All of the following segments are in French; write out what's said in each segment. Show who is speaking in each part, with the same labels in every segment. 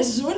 Speaker 1: الزول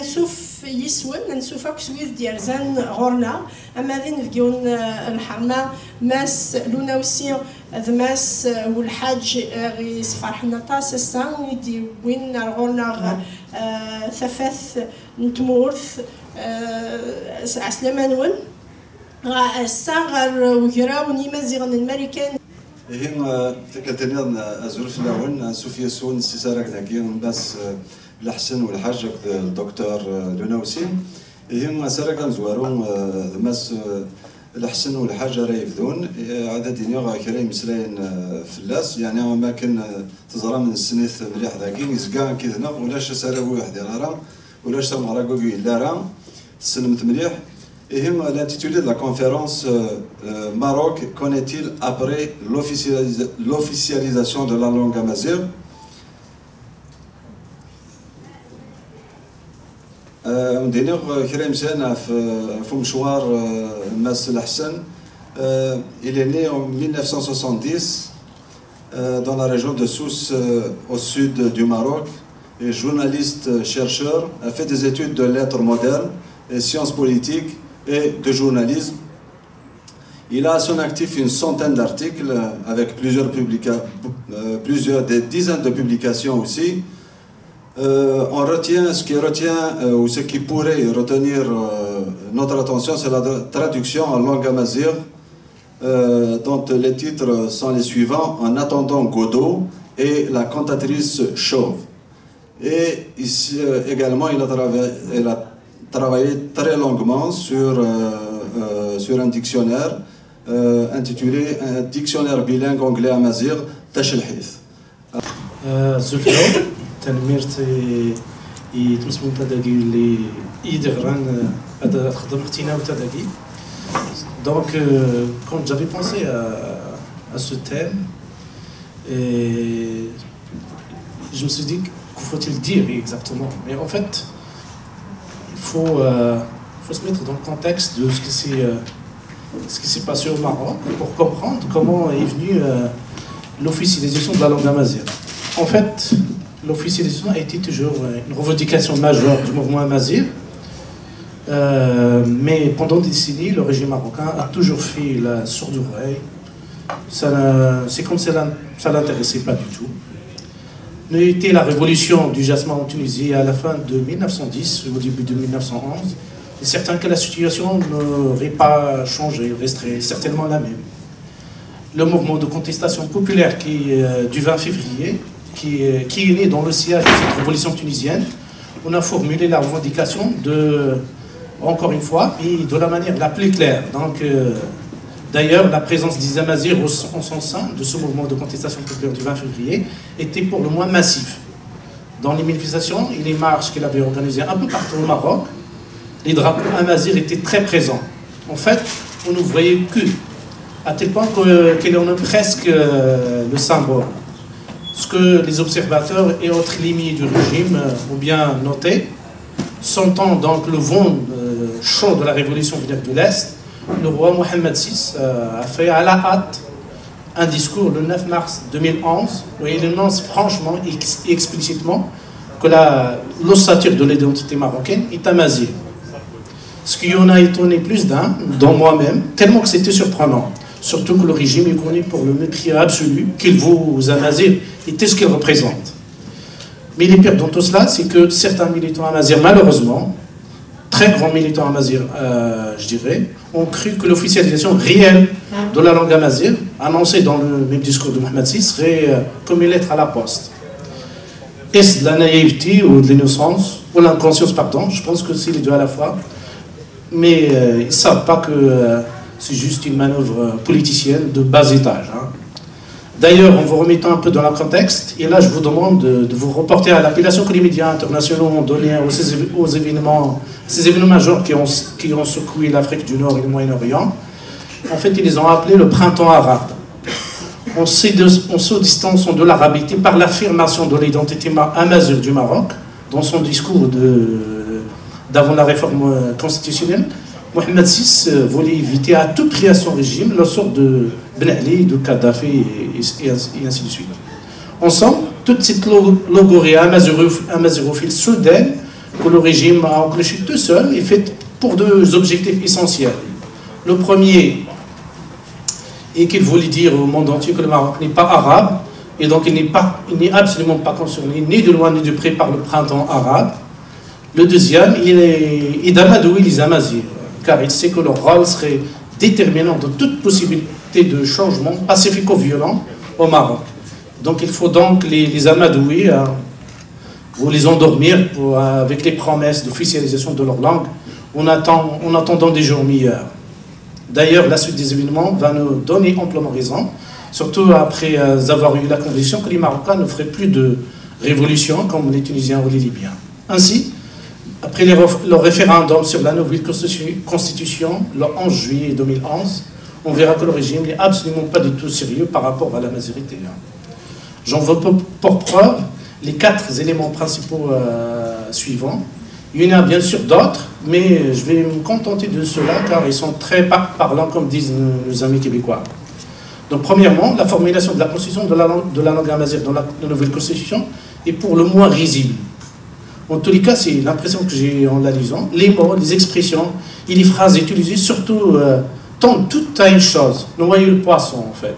Speaker 1: نشوف يسون نشوف كسويد ديال زان غورنا اما ذي نفقيون الحرمه ماس لونا وسي ذماس والحاج غي صفرحنا طاس السان يدي وين غورنا ثفاث نتمورث عسلمان ون السان غير وكرا ونيمازيغن الماريكان
Speaker 2: هنا تكتني أزور في الأول سوفيا سون سيسارك داكين بس الحسن والحاج الدكتور لوناوسي هنا سارك نزورون ذماس الحسن والحاج راه يفدون عدد دينيا كريم مسلاين فلاس يعني ما كان تزرع من السنيث مليح داكين يزكا كذا ولاش سارا واحد راه ولاش سمع راكو لا راه تسلمت مليح. Et l'intitulé de la conférence Maroc connaît-il après l'officialisation de la langue amazigh? ندير كريم سنة في مشوار ماس الحسن. Il est né en 1970 dans la région de Sousse au sud du Maroc. Et journaliste chercheur, a fait des études de lettres modernes et sciences politiques et de journalisme. Il a à son actif une centaine d'articles avec des dizaines de publications aussi. On retient ce qui retient ou ce qui pourrait retenir notre attention, c'est la traduction en langue amazigh dont les titres sont les suivants: En attendant Godot et La cantatrice chauve. Et ici également il a travaillé très longuement sur un dictionnaire intitulé Un dictionnaire bilingue anglais-amazigh Tachelhith.
Speaker 3: Zulfio, تنميرت يتمسمون تداقي اللي يدغران هذا خدم اختنا وتداقي. Donc quand j'avais pensé à ce thème, et je me suis dit qu'il faut-il dire exactement. Mais en fait, il faut se mettre dans le contexte de ce qui s'est passé au Maroc pour comprendre comment est venue l'officialisation de la langue amazigh. En fait, l'officialisation a été toujours une revendication majeure du mouvement amazigh, mais pendant des décennies, le régime marocain a toujours fait la sourde oreille. C'est comme si ça ne l'intéressait pas du tout. Il a été la révolution du jasmin en Tunisie à la fin de 1910, au début de 1911. Il est certain que la situation n'aurait pas changé, resterait certainement la même. Le mouvement de contestation populaire du 20 février, qui est né dans le sillage de cette révolution tunisienne, on a formulé la revendication encore une fois, et de la manière la plus claire. Donc, d'ailleurs, la présence des Amazirs en son sein de ce mouvement de contestation populaire du 20 février était pour le moins massif. Dans les manifestations et les marches qu'il avait organisées un peu partout au Maroc, les drapeaux Amazirs étaient très présents. En fait, on ne voyait que, à tel point qu'il en a presque le symbole. Ce que les observateurs et autres limites du régime ont bien noté, sentant donc le vent chaud de la révolution de l'Est, le roi Mohamed VI a fait à la hâte un discours le 9 mars 2011 où il annonce franchement et explicitement que l'ossature de l'identité marocaine est amazigh. Ce qui en a étonné plus d'un, dont moi-même, tellement que c'était surprenant. Surtout que le régime est connu pour le mépris absolu qu'il vaut aux Amazirs et tout ce qu'ils représentent. Mais le pire dans tout cela, c'est que certains militants amazirs, malheureusement, très grands militants amazirs, je dirais, ont cru que l'officialisation réelle de la langue amazigh, annoncée dans le même discours de Mohamed VI, serait comme une lettre à la poste. Est-ce de la naïveté ou de l'innocence, ou l'inconscience, pardon, je pense que c'est les deux à la fois, mais ils ne savent pas que c'est juste une manœuvre politicienne de bas étage. Hein. D'ailleurs, en vous remettant un peu dans le contexte, et là je vous demande de vous reporter à l'appellation que les médias internationaux ont donnée aux événements, ces événements majeurs qui ont secoué l'Afrique du Nord et le Moyen-Orient. En fait, ils les ont appelés le printemps arabe. On se distançant de l'arabité par l'affirmation de l'identité amazigh du Maroc, dans son discours d'avant la réforme constitutionnelle. Mohamed VI voulait éviter à tout prix à son régime le sort de Ben Ali, de Kadhafi et ainsi de suite. Ensemble, toute cette logorée amazirophile soudaine que le régime a enclenché tout seul est faite pour deux objectifs essentiels. Le premier est qu'il voulait dire au monde entier que le Maroc n'est pas arabe, et donc il n'est absolument pas concerné, ni de loin ni de près, par le printemps arabe. Le deuxième, il est d'amadouer les Amazirs, car il sait que leur rôle serait déterminant de toute possibilité de changement pacifico-violent au Maroc. Donc il faut donc les amadouer ou les endormir avec les promesses d'officialisation de leur langue en attendant des jours meilleurs. D'ailleurs, la suite des événements va nous donner amplement raison, surtout après avoir eu la conviction que les Marocains ne feraient plus de révolution comme les Tunisiens ou les Libyens. Ainsi, après le référendum sur la nouvelle constitution, le 11 juillet 2011, on verra que le régime n'est absolument pas du tout sérieux par rapport à la majorité. J'en veux pour preuve les 4 éléments principaux suivants. Il y en a bien sûr d'autres, mais je vais me contenter de ceux-là car ils sont très parlants, comme disent nos amis québécois. Donc, premièrement, la formulation de la constitution de la langue amazigh dans la nouvelle constitution est pour le moins risible. En tous les cas, c'est l'impression que j'ai en la lisant. Les mots, les expressions et les phrases utilisées, surtout, tendent toutes à une chose, noyer le poisson, en fait.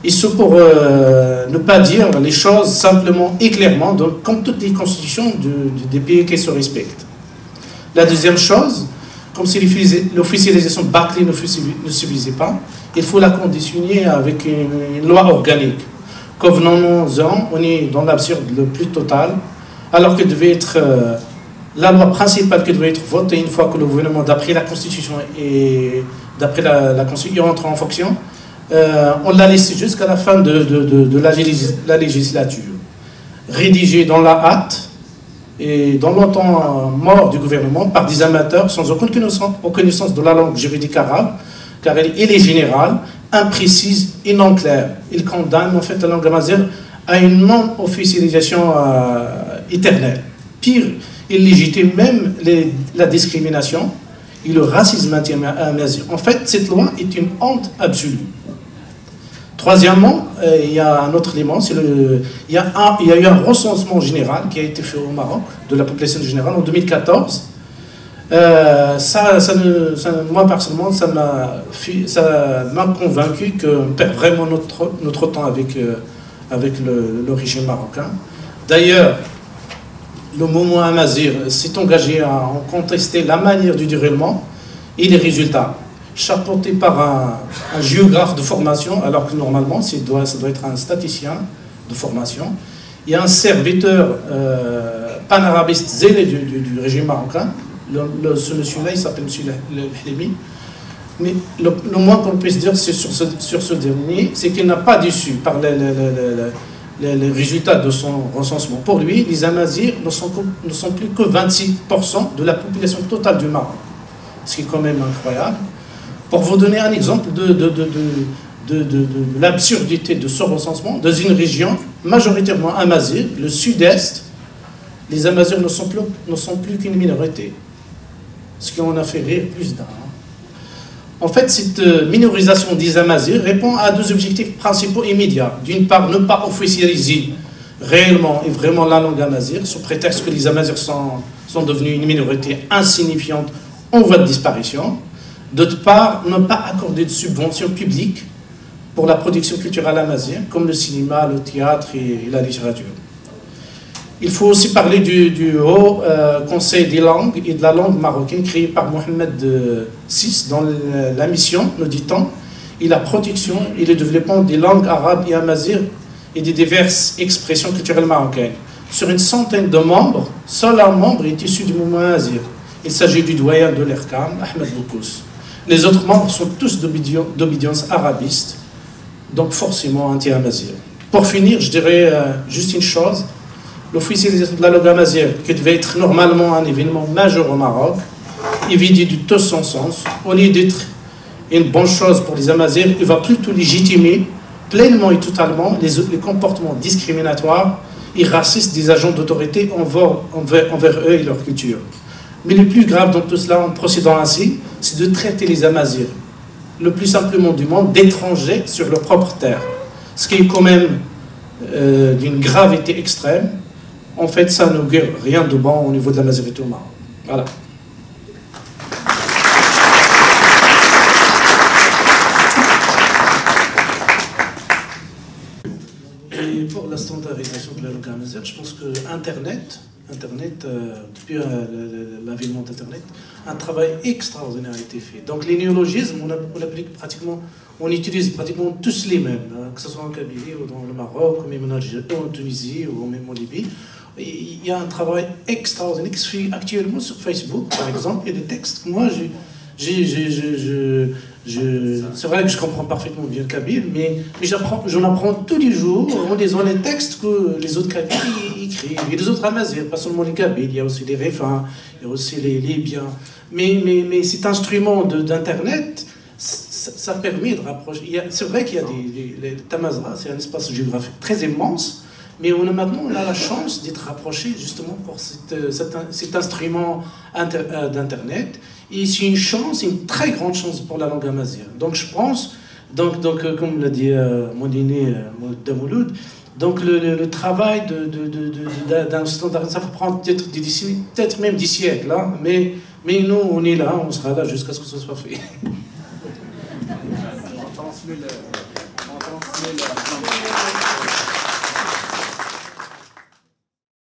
Speaker 3: Et ce pour ne pas dire les choses simplement et clairement, donc, comme toutes les constitutions des pays qui se respectent. La deuxième chose, comme si l'officialisation de Barclay ne suffisait pas, il faut la conditionner avec une loi organique. Convenons-en, on est dans l'absurde le plus total, alors que devait être la loi principale qui devait être votée une fois que le gouvernement, d'après la Constitution et d'après la Constitution, entre en fonction, on l'a laissé jusqu'à la fin de la législature. Rédigé dans la hâte et dans le temps mort du gouvernement par des amateurs sans aucune connaissance de la langue juridique arabe, car elle est générale, imprécise et non claire. Il condamne en fait la langue amazigh à une non-officialisation éternelle. Pire, il légitime même la discrimination et le racisme amazigh. En fait, cette loi est une honte absolue. Troisièmement, il y a un autre élément, il y a eu un recensement général qui a été fait au Maroc, de la population générale, en 2014. Moi, personnellement, ça m'a convaincu qu'on perd vraiment notre temps avec le régime marocain. D'ailleurs, le mouvement amazigh s'est engagé à contester la manière du déroulement et les résultats, chapeauté par un géographe de formation, alors que normalement, ça doit être un statisticien de formation. Il y a un serviteur panarabiste zélé du régime marocain. Ce monsieur-là, il s'appelle M. Hlemi. Mais le moins qu'on puisse dire sur ce dernier, c'est qu'il n'a pas déçu par les résultats de son recensement. Pour lui, les Amazirs ne sont plus que 26% de la population totale du Maroc, ce qui est quand même incroyable. Pour vous donner un exemple de l'absurdité de ce recensement, dans une région majoritairement amazigh, le sud-est, les Amazirs ne sont plus qu'une minorité, ce qui en a fait rire plus d'un. En fait, cette minorisation des Amazirs répond à 2 objectifs principaux immédiats. D'une part, ne pas officialiser réellement et vraiment la langue amazigh, sous prétexte que les Amazirs sont devenus une minorité insignifiante en voie de disparition. D'autre part, ne pas accorder de subventions publiques pour la production culturelle amazigh, comme le cinéma, le théâtre et la littérature. Il faut aussi parler du Haut Conseil des langues et de la langue marocaine créé par Mohamed VI dans la mission, nous dit-on, et la protection et le développement des langues arabes et amazigh et des diverses expressions culturelles marocaines. Sur une centaine de membres, seul un membre est issu du mouvement amazigh. Il s'agit du doyen de l'ERKAM, Ahmed Boukous. Les autres membres sont tous d'obédience arabiste, donc forcément anti-amazigh. Pour finir, je dirais juste une chose. L'officialisation de la langue amazigh, qui devait être normalement un événement majeur au Maroc, est vidé de tout son sens. Au lieu d'être une bonne chose pour les Amazirs, il va plutôt légitimer pleinement et totalement les comportements discriminatoires et racistes des agents d'autorité envers eux et leur culture. Mais le plus grave dans tout cela, en procédant ainsi, c'est de traiter les Amazirs, le plus simplement du monde, d'étrangers sur leur propre terre. Ce qui est quand même d'une gravité extrême, en fait, ça n'augure rien de bon au niveau de la mazérité au Maroc. Voilà. Et pour la standardisation de la langue amazigh, je pense que Internet, depuis l'avènement d'Internet, un travail extraordinaire a été fait. Donc les néologismes, on utilise pratiquement tous les mêmes, hein, que ce soit en Kabylie ou dans le Maroc, ou même en Algérie, ou en Tunisie, ou même en Libye. Il y a un travail extraordinaire qui se fait actuellement sur Facebook, par exemple. Il y a des textes que moi, c'est vrai que je comprends parfaitement bien le kabyle, mais j'en apprends tous les jours en lisant les textes que les autres kabyles écrivent. Il y a des autres amazirs, pas seulement les kabyles, il y a aussi les réfins, il y a aussi les libyens. Mais cet instrument d'Internet, ça permet de rapprocher. C'est vrai qu'il y a les Tamazra, c'est un espace géographique très immense, mais maintenant on a la chance d'être rapproché justement pour cet instrument d'Internet. Et c'est une chance, une très grande chance pour la langue amazigh. Donc je pense, comme l'a dit mon aîné Damouloud, donc le travail d'un standard, ça va prendre peut-être même des siècles, hein, mais nous on est là, on sera là jusqu'à ce que ce soit fait. On transmet